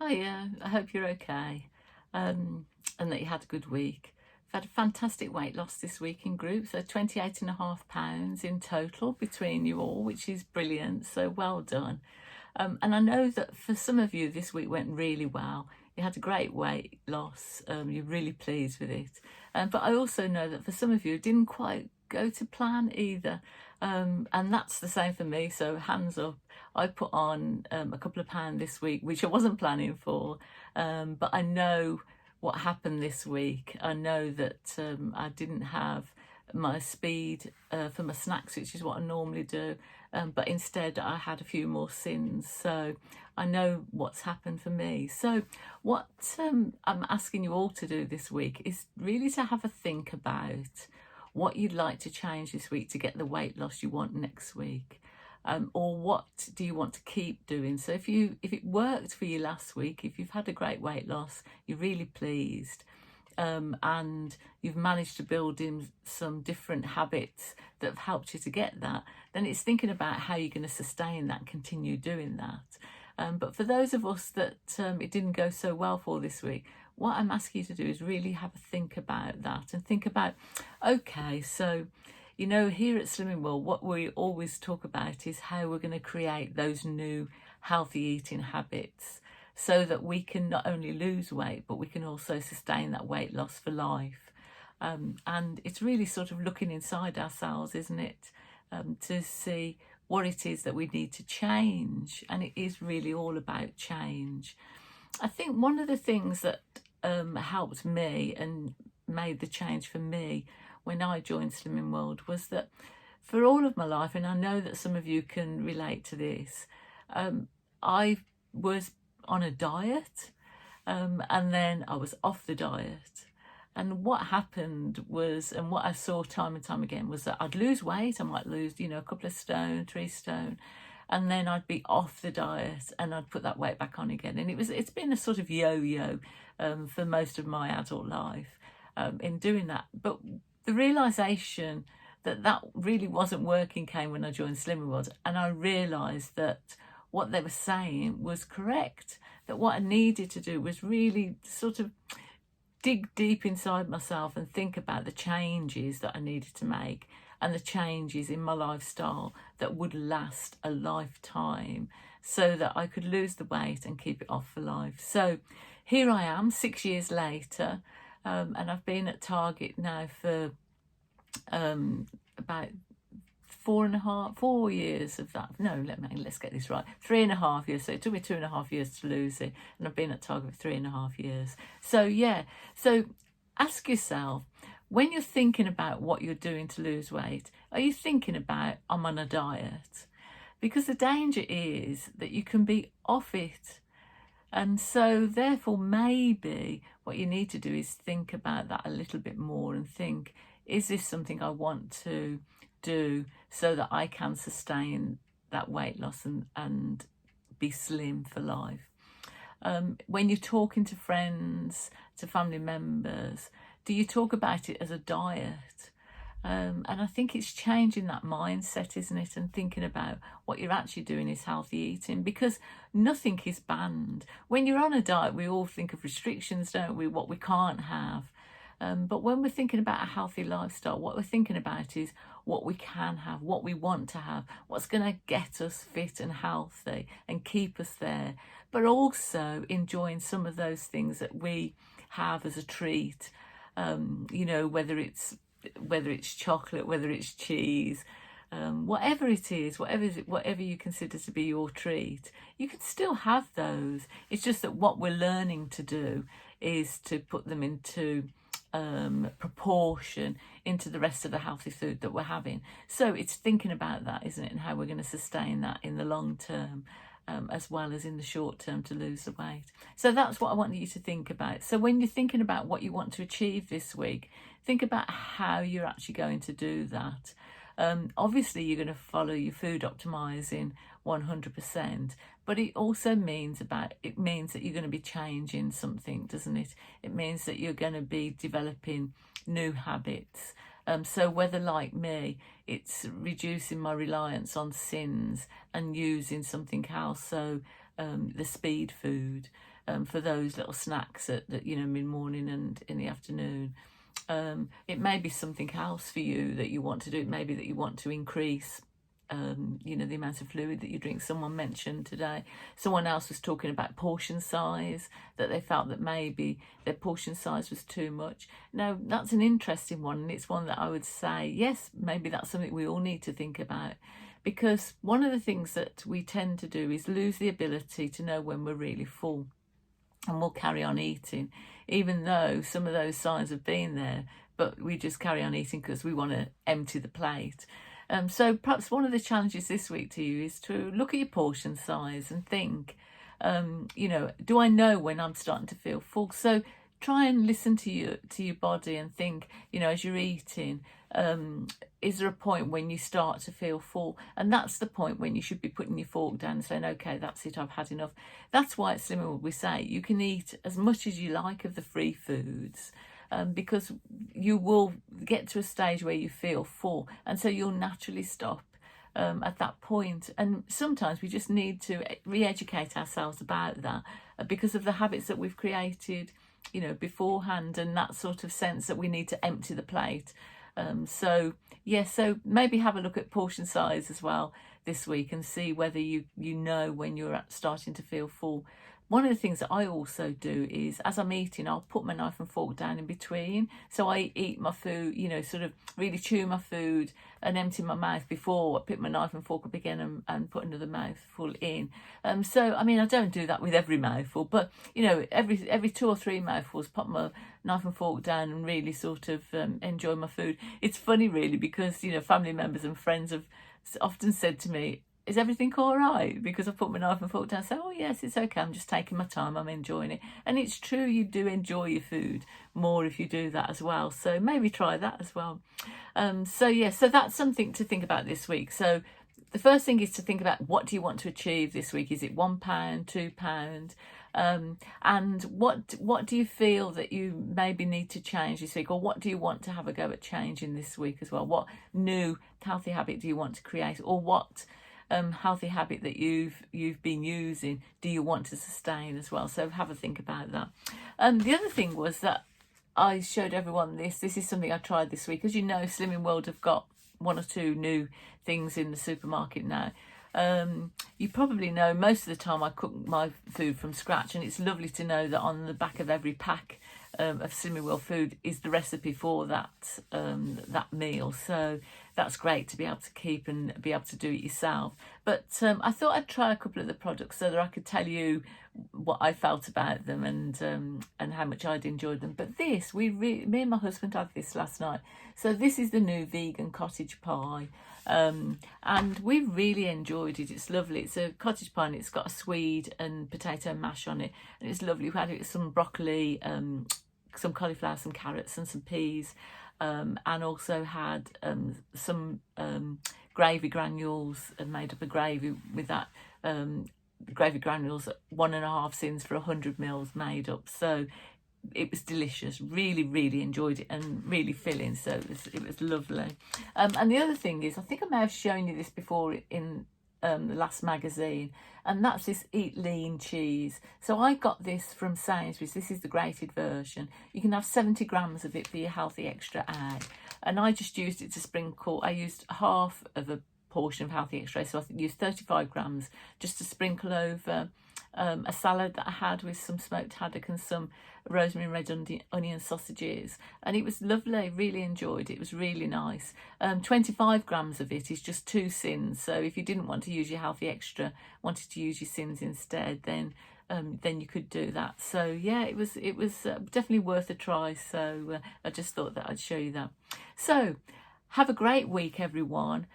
Oh yeah, I hope you're okay, and that you had a good week. I've had a fantastic weight loss this week in group, so 28.5 pounds in total between you all, which is brilliant. So well done. And I know that for some of you, this week went really well. You had a great weight loss. You're really pleased with it. But I also know that for some of you, it didn't quite go to plan either. And that's the same for me. So hands up. I put on a couple of pounds this week, which I wasn't planning for. But I know what happened this week. I know that I didn't have my speed for my snacks, which is what I normally do, but instead I had a few more sins. So I know what's happened for me. So what I'm asking you all to do this week is really to have a think about what you'd like to change this week to get the weight loss you want next week. Or what do you want to keep doing? So if it worked for you last week, if you've had a great weight loss, you're really pleased, and you've managed to build in some different habits that have helped you to get that, then it's thinking about how you're going to sustain that, continue doing that. But for those of us that it didn't go so well for this week, what I'm asking you to do is really have a think about that and think about, okay, so here at Slimming World, what we always talk about is how we're going to create those new healthy eating habits so that we can not only lose weight, but we can also sustain that weight loss for life. And it's really sort of looking inside ourselves, isn't it? To see what it is that we need to change. And it is really all about change. I think one of the things that helped me and made the change for me when I joined Slimming World was that for all of my life, and I know that some of you can relate to this, I was on a diet, and then I was off the diet. And what happened was, and what I saw time and time again, was that I'd lose weight. I might lose, a couple of stone, 3 stone, and then I'd be off the diet and I'd put that weight back on again. And it's been a sort of yo-yo for most of my adult life in doing that. But the realisation that that really wasn't working came when I joined Slimming World, and I realised that what they were saying was correct, that what I needed to do was really sort of dig deep inside myself and think about the changes that I needed to make and the changes in my lifestyle that would last a lifetime so that I could lose the weight and keep it off for life. So here I am 6 years later, and I've been at Target now for about 4 years of that. No, let's get this right. 3.5 years. So it took me 2.5 years to lose it, and I've been at Target for 3.5 years. So yeah, so ask yourself, when you're thinking about what you're doing to lose weight, are you thinking about, I'm on a diet? Because the danger is that you can be off it. And so therefore, maybe what you need to do is think about that a little bit more and think, is this something I want to do so that I can sustain that weight loss and be slim for life? When you're talking to friends, to family members, do you talk about it as a diet? And I think it's changing that mindset, isn't it? And thinking about what you're actually doing is healthy eating, because nothing is banned. When you're on a diet, we all think of restrictions, don't we? What we can't have. But when we're thinking about a healthy lifestyle, what we're thinking about is what we can have, what we want to have, what's going to get us fit and healthy and keep us there, but also enjoying some of those things that we have as a treat, whether it's chocolate, whether it's cheese, whatever it is, whatever you consider to be your treat, you can still have those. It's just that what we're learning to do is to put them into proportion into the rest of the healthy food that we're having. So it's thinking about that, isn't it, and how we're going to sustain that in the long term, as well as in the short term to lose the weight. So that's what I want you to think about. So when you're thinking about what you want to achieve this week, think about how you're actually going to do that. Obviously, you're going to follow your food optimizing 100%, but it also means that you're going to be changing something, doesn't it? It means that you're going to be developing new habits. So whether, like me, it's reducing my reliance on sins and using something else. So the speed food, for those little snacks at mid-morning and in the afternoon. It may be something else for you that you want to do. It may be that you want to increase the amount of fluid that you drink. Someone mentioned today, someone else was talking about portion size, that they felt that maybe their portion size was too much. Now, that's an interesting one, and it's one that I would say, yes, maybe that's something we all need to think about, because one of the things that we tend to do is lose the ability to know when we're really full, and we'll carry on eating, even though some of those signs have been there, but we just carry on eating because we want to empty the plate. So perhaps one of the challenges this week to you is to look at your portion size and think, do I know when I'm starting to feel full? So try and listen to your body and think, as you're eating, is there a point when you start to feel full? And that's the point when you should be putting your fork down and saying, okay, that's it, I've had enough. That's why at Slimming World we say you can eat as much as you like of the free foods, because you will get to a stage where you feel full, and so you'll naturally stop at that point. And sometimes we just need to re-educate ourselves about that, because of the habits that we've created beforehand, and that sort of sense that we need to empty the plate. So maybe have a look at portion size as well this week and see whether you know when you're starting to feel full. One of the things that I also do is, as I'm eating, I'll put my knife and fork down in between. So I eat my food, sort of really chew my food and empty my mouth before I pick my knife and fork up again and put another mouthful in. So, I don't do that with every mouthful, but, every 2 or 3 mouthfuls, pop my knife and fork down and really sort of enjoy my food. It's funny, really, because, family members and friends have often said to me, is everything all right? Because I put my knife and fork down and say, oh yes, it's okay, I'm just taking my time, I'm enjoying it. And it's true, you do enjoy your food more if you do that as well. So maybe try that as well. So that's something to think about this week. So the first thing is to think about, what do you want to achieve this week? Is it £1, £2? And what do you feel that you maybe need to change this week, or what do you want to have a go at changing this week as well? What new healthy habit do you want to create, or what healthy habit that you've been using do you want to sustain as well? So have a think about that. The other thing was that I showed everyone this is something I tried this week. As you know, Slimming World have got 1 or 2 new things in the supermarket now. You probably know most of the time I cook my food from scratch, and it's lovely to know that on the back of every pack of Slimming World food is the recipe for that meal. So that's great to be able to keep and be able to do it yourself. But I thought I'd try a couple of the products so that I could tell you what I felt about them and how much I'd enjoyed them. But this, me and my husband had this last night. So this is the new vegan cottage pie. And we really enjoyed it. It's lovely. It's a cottage pie, and it's got a swede and potato mash on it, and it's lovely. We had it with some broccoli, some cauliflower, some carrots and some peas, and also had some gravy granules, and made up a gravy with that gravy granules, 1.5 sins for 100 mils made up. So it was delicious. Really enjoyed it, and really filling. So it was lovely. And the other thing is, I think I may have shown you this before in the last magazine, and that's this Eat Lean cheese. So I got this from Sainsbury's. This is the grated version. You can have 70 grams of it for your Healthy Extra A, and I just used it to sprinkle. I used half of a portion of Healthy Extra, so I used 35 grams just to sprinkle over a salad that I had with some smoked haddock and some rosemary and red onion sausages, and it was lovely. Really enjoyed it. It was really nice. 25 grams of it is just 2 sins, so if you didn't want to use your Healthy Extra, wanted to use your sins instead, then you could do that. So yeah, it was definitely worth a try. So I just thought that I'd show you that. So have a great week, everyone.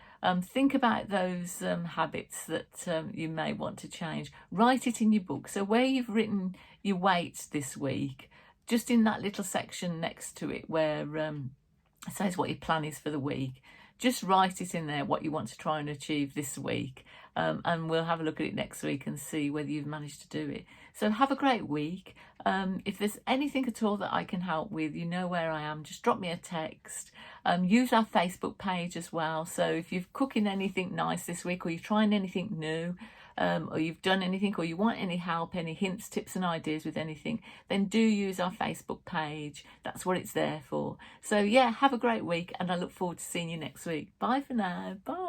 Think about those habits that you may want to change. Write it in your book. So where you've written your weights this week, just in that little section next to it where it says what your plan is for the week, just write it in there, what you want to try and achieve this week. And we'll have a look at it next week and see whether you've managed to do it. So have a great week. If there's anything at all that I can help with, you know where I am. Just drop me a text. Use our Facebook page as well. So if you're cooking anything nice this week, or you're trying anything new, or you've done anything, or you want any help, any hints, tips and ideas with anything, then do use our Facebook page. That's what it's there for. So yeah, have a great week, and I look forward to seeing you next week. Bye for now. Bye.